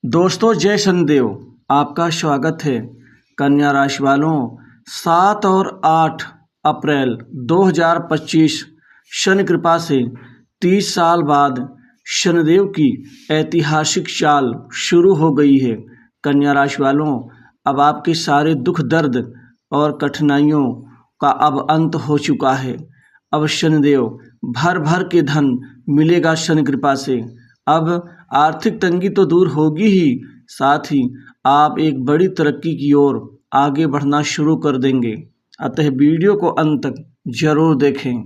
दोस्तों जय शनिदेव। आपका स्वागत है। कन्या राशि वालों, 7 और 8 अप्रैल 2025 शनि कृपा से 30 साल बाद शनिदेव की ऐतिहासिक चाल शुरू हो गई है। कन्या राशि वालों, अब आपके सारे दुख दर्द और कठिनाइयों का अब अंत हो चुका है। अब शनिदेव भर भर के धन मिलेगा शनि कृपा से। अब आर्थिक तंगी तो दूर होगी ही, साथ ही आप एक बड़ी तरक्की की ओर आगे बढ़ना शुरू कर देंगे। अतः वीडियो को अंत तक जरूर देखें।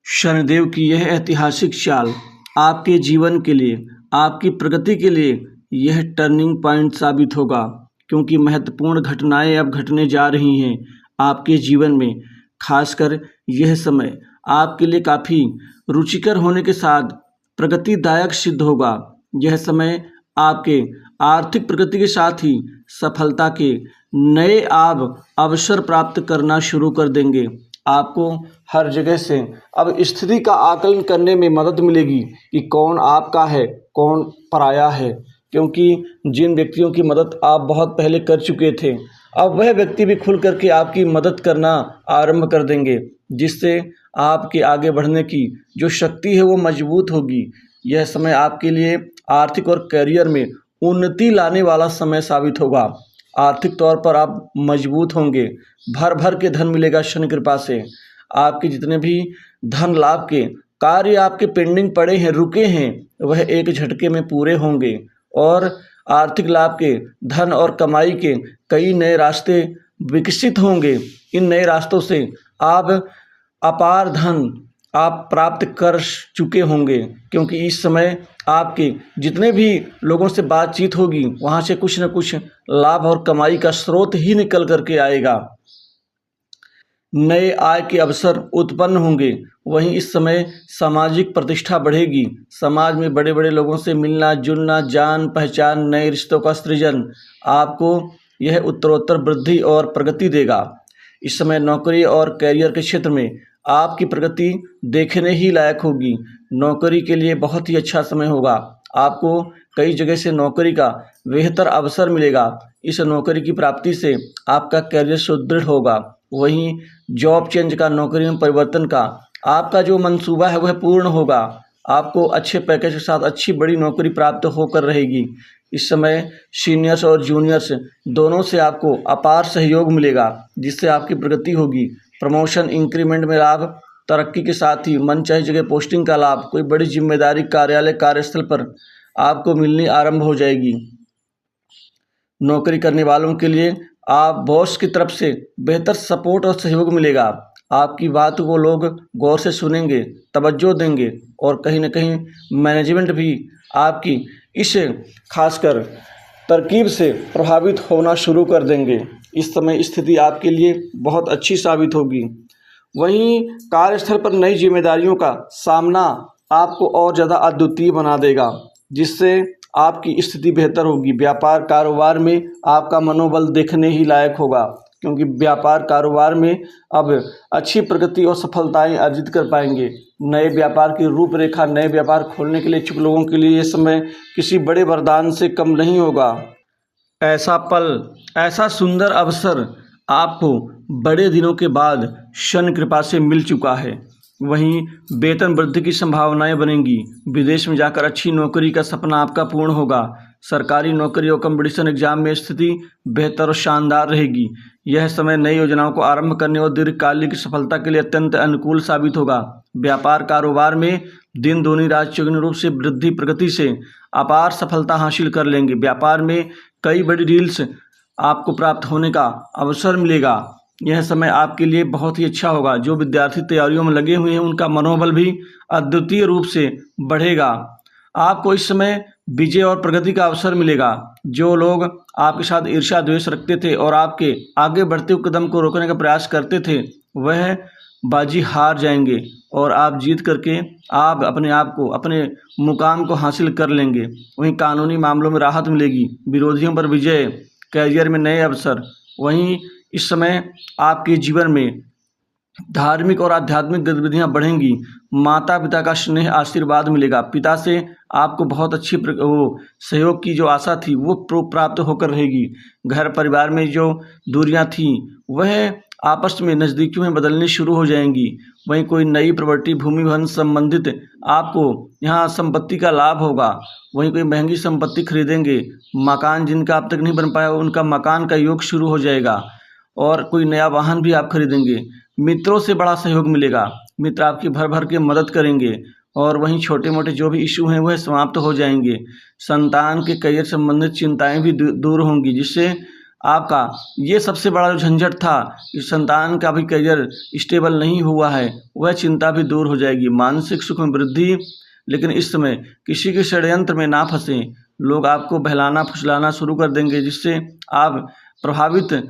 शनिदेव की यह ऐतिहासिक चाल आपके जीवन के लिए, आपकी प्रगति के लिए यह टर्निंग पॉइंट साबित होगा, क्योंकि महत्वपूर्ण घटनाएं अब घटने जा रही हैं आपके जीवन में। खासकर यह समय आपके लिए काफ़ी रुचिकर होने के साथ प्रगतिदायक सिद्ध होगा। यह समय आपके आर्थिक प्रगति के साथ ही सफलता के नए आप अवसर प्राप्त करना शुरू कर देंगे। आपको हर जगह से अब स्थिति का आकलन करने में मदद मिलेगी कि कौन आपका है, कौन पराया है, क्योंकि जिन व्यक्तियों की मदद आप बहुत पहले कर चुके थे, अब वह व्यक्ति भी खुल करके आपकी मदद करना आरंभ कर देंगे, जिससे आपके आगे बढ़ने की जो शक्ति है वो मजबूत होगी। यह समय आपके लिए आर्थिक और करियर में उन्नति लाने वाला समय साबित होगा। आर्थिक तौर पर आप मजबूत होंगे, भर भर के धन मिलेगा शनि कृपा से। आपके जितने भी धन लाभ के कार्य आपके पेंडिंग पड़े हैं, रुके हैं, वह एक झटके में पूरे होंगे और आर्थिक लाभ के, धन और कमाई के कई नए रास्ते विकसित होंगे। इन नए रास्तों से आप अपार धन आप प्राप्त कर चुके होंगे, क्योंकि इस समय आपके जितने भी लोगों से बातचीत होगी वहाँ से कुछ न कुछ लाभ और कमाई का स्रोत ही निकल करके आएगा। नए आय के अवसर उत्पन्न होंगे। वहीं इस समय सामाजिक प्रतिष्ठा बढ़ेगी। समाज में बड़े बड़े लोगों से मिलना जुलना, जान पहचान, नए रिश्तों का सृजन आपको यह उत्तरोत्तर वृद्धि और प्रगति देगा। इस समय नौकरी और कैरियर के क्षेत्र में आपकी प्रगति देखने ही लायक होगी। नौकरी के लिए बहुत ही अच्छा समय होगा। आपको कई जगह से नौकरी का बेहतर अवसर मिलेगा। इस नौकरी की प्राप्ति से आपका कैरियर सुदृढ़ होगा। वहीं जॉब चेंज का, नौकरी में परिवर्तन का आपका जो मंसूबा है वह पूर्ण होगा। आपको अच्छे पैकेज के साथ अच्छी बड़ी नौकरी प्राप्त होकर रहेगी। इस समय सीनियर्स और जूनियर्स दोनों से आपको अपार सहयोग मिलेगा, जिससे आपकी प्रगति होगी। प्रमोशन, इंक्रीमेंट में लाभ, तरक्की के साथ ही मनचाही जगह पोस्टिंग का लाभ, कोई बड़ी जिम्मेदारी कार्यालय कार्यस्थल पर आपको मिलनी आरंभ हो जाएगी। नौकरी करने वालों के लिए आप बॉस की तरफ से बेहतर सपोर्ट और सहयोग मिलेगा। आपकी बात को लोग गौर से सुनेंगे, तवज्जो देंगे और कहीं न कहीं मैनेजमेंट भी आपकी इस खासकर तरकीब से प्रभावित होना शुरू कर देंगे। इस समय स्थिति आपके लिए बहुत अच्छी साबित होगी। वहीं कार्यस्थल पर नई जिम्मेदारियों का सामना आपको और ज़्यादा अद्वितीय बना देगा, जिससे आपकी स्थिति बेहतर होगी। व्यापार कारोबार में आपका मनोबल देखने ही लायक होगा, क्योंकि व्यापार कारोबार में अब अच्छी प्रगति और सफलताएं अर्जित कर पाएंगे। नए व्यापार की रूपरेखा, नए व्यापार खोलने के लिए इच्छुक लोगों के लिए ये समय किसी बड़े वरदान से कम नहीं होगा। ऐसा पल, ऐसा सुंदर अवसर आपको बड़े दिनों के बाद शनि कृपा से मिल चुका है। वहीं वेतन वृद्धि की संभावनाएं बनेंगी। विदेश में जाकर अच्छी नौकरी का सपना आपका पूर्ण होगा। सरकारी नौकरी और कंपटीशन एग्जाम में स्थिति बेहतर और शानदार रहेगी। यह समय नई योजनाओं को आरंभ करने और दीर्घकालिक सफलता के लिए अत्यंत अनुकूल साबित होगा। व्यापार कारोबार में दिन दूनी रात चौगुनी रूप से वृद्धि प्रगति से अपार सफलता हासिल कर लेंगे। व्यापार में कई बड़ी डील्स आपको प्राप्त होने का अवसर मिलेगा। यह समय आपके लिए बहुत ही अच्छा होगा। जो विद्यार्थी तैयारियों में लगे हुए हैं उनका मनोबल भी अद्वितीय रूप से बढ़ेगा। आपको इस समय विजय और प्रगति का अवसर मिलेगा। जो लोग आपके साथ ईर्ष्या द्वेष रखते थे और आपके आगे बढ़ते हुए कदम को रोकने का प्रयास करते थे, वह बाजी हार जाएंगे और आप जीत करके आप अपने आप को, अपने मुकाम को हासिल कर लेंगे। वहीं कानूनी मामलों में राहत मिलेगी। विरोधियों पर विजय, कैरियर में नए अवसर। वहीं इस समय आपके जीवन में धार्मिक और आध्यात्मिक गतिविधियां बढ़ेंगी। माता पिता का स्नेह आशीर्वाद मिलेगा। पिता से आपको बहुत अच्छी सहयोग की जो आशा थी वो प्राप्त होकर रहेगी। घर परिवार में जो दूरियां थी वह आपस में नज़दीकियों में बदलनी शुरू हो जाएंगी। वहीं कोई नई प्रॉपर्टी भूमि भवन संबंधित आपको यहाँ संपत्ति का लाभ होगा। वहीं कोई महंगी संपत्ति खरीदेंगे। मकान जिनका अब तक नहीं बन पाया उनका मकान का योग शुरू हो जाएगा। और कोई नया वाहन भी आप खरीदेंगे। मित्रों से बड़ा सहयोग मिलेगा। मित्र आपकी भर भर के मदद करेंगे। और वहीं छोटे मोटे जो भी इशू हैं वह समाप्त हो जाएंगे। संतान के करियर संबंधित चिंताएं भी दूर होंगी, जिससे आपका ये सबसे बड़ा जो झंझट था कि संतान का भी करियर स्टेबल नहीं हुआ है वह चिंता भी दूर हो जाएगी। मानसिक सुख में वृद्धि। लेकिन इस समय किसी के षड्यंत्र में ना फंसें। लोग आपको बहलाना फुसलाना शुरू कर देंगे, जिससे आप प्रभावित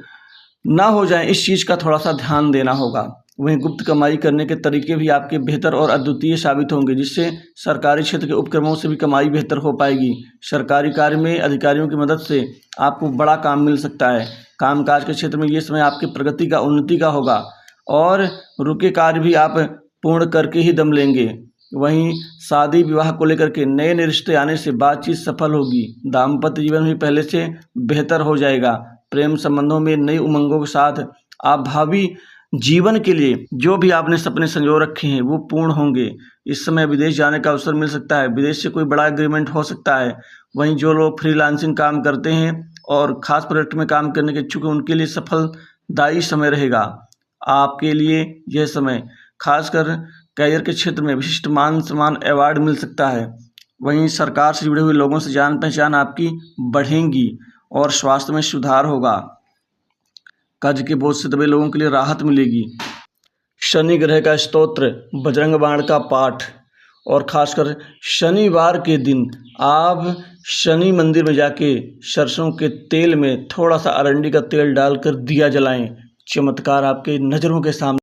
ना हो जाएं। इस चीज़ का थोड़ा सा ध्यान देना होगा। वहीं गुप्त कमाई करने के तरीके भी आपके बेहतर और अद्वितीय साबित होंगे, जिससे सरकारी क्षेत्र के उपक्रमों से भी कमाई बेहतर हो पाएगी। सरकारी कार्य में अधिकारियों की मदद से आपको बड़ा काम मिल सकता है। कामकाज के क्षेत्र में ये समय आपकी प्रगति का उन्नति का होगा और रुके कार्य भी आप पूर्ण करके ही दम लेंगे। वहीं शादी विवाह को लेकर के नए नए रिश्ते आने से बातचीत सफल होगी। दाम्पत्य जीवन भी पहले से बेहतर हो जाएगा। प्रेम संबंधों में नई उमंगों के साथ आप भावी जीवन के लिए जो भी आपने सपने संजो रखे हैं वो पूर्ण होंगे। इस समय विदेश जाने का अवसर मिल सकता है। विदेश से कोई बड़ा एग्रीमेंट हो सकता है। वहीं जो लोग फ्रीलांसिंग काम करते हैं और ख़ास प्रोजेक्ट में काम करने के इच्छुक हैं उनके लिए सफलदायी समय रहेगा। आपके लिए यह समय खासकर करियर के क्षेत्र में विशिष्ट मान सम्मान अवार्ड मिल सकता है। वहीं सरकार से जुड़े हुए लोगों से जान पहचान आपकी बढ़ेंगी और स्वास्थ्य में सुधार होगा। कर्ज के बोझ से दबे लोगों के लिए राहत मिलेगी। शनि ग्रह का स्तोत्र, बजरंग बाण का पाठ और खासकर शनिवार के दिन आप शनि मंदिर में जाके सरसों के तेल में थोड़ा सा अरंडी का तेल डालकर दिया जलाएं। चमत्कार आपके नज़रों के सामने